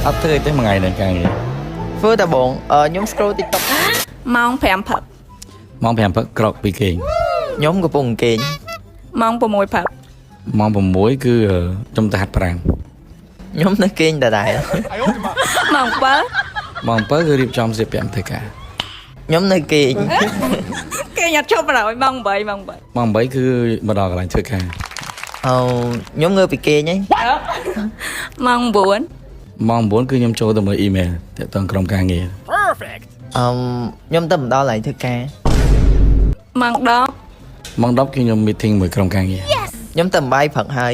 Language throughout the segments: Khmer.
អត់ធ្វើទេមួយថ្ងៃនឹងការងារ ធ្វើតែបងខ្ញុំ scroll TikTok ម៉ោង5ព្រឹក ម៉ោង5ព្រឹកក្រោកពីគេង ខ្ញុំកំពុងអង្គេង ម៉ោង6ព្រឹក ម៉ោង6គឺខ្ញុំទៅហាត់ប្រាណ ខ្ញុំនៅគេងដដែល ម៉ោង7 ម៉ោង7គឺរៀបចំសៀបពាក់ធ្វើការ ខ្ញុំនៅគេង គេញ៉ាត់ឈប់បណ្ដោយម៉ោង8ម៉ោង8 ម៉ោង8គឺមកដល់កន្លែងធ្វើការ ខ្ញុំងើបពីគេងហី ម៉ោង9 ម៉ោង9គឺខ្ញុំចូលទៅមើលអ៊ីមែលតាក់ទងក្រុមការងារ ខ្ញុំទៅម្ដងឡើងធ្វើការ ម៉ោង10 ម៉ោង10គឺខ្ញុំ meeting មួយក្រុមការងារ ខ្ញុំទៅបាយព្រឹកហើយ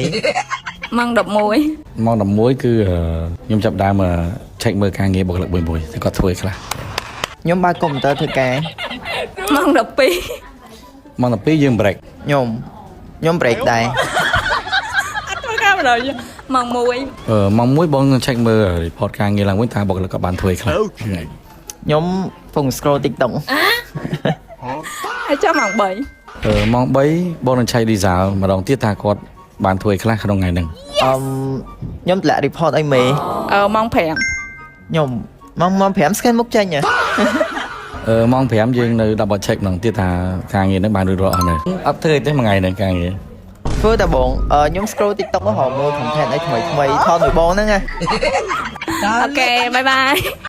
ម៉ោង11 ម៉ោង11គឺខ្ញុំចាប់ដើម check មើលការងារបុគ្គលិកមួយតែគាត់ធ្វើខ្លះ ខ្ញុំបើកកុំព្យូទ័រធ្វើការ ម៉ោង12 ម៉ោង12យើង break ខ្ញុំ break ដែរ អត់ធ្វើការបណ្ដោយម៉ោង1 ម៉ោង1បង check មើល report ការងារឡើងវិញតើបុគ្គលិកគាត់បានធ្វើខ្លះ ខ្ញុំកំពុង scroll TikTok ហើយចាំម៉ោង3 ម៉ោង3បងនឹងឆៃ result ម្ដងទៀតថាគាត់បានធ្វើខ្លះក្នុងថ្ងៃហ្នឹង ខ្ញុំតម្លាក់ report ឲ្យមេ ម៉ោង5 ខ្ញុំម៉ោង5 scan មុខចេញហ៎ ម៉ោង5យើងនៅ double check ម្ដងទៀតថាការងារហ្នឹងបានរួចរាល់អស់នៅអត់ធ្វើទេមួយថ្ងៃហ្នឹងការងារ ធ្វើតែបងខ្ញុំ scroll TikTok ហៅមើល content អីថ្មីថតមួយបងហ្នឹងណា អូខេបាយបាយ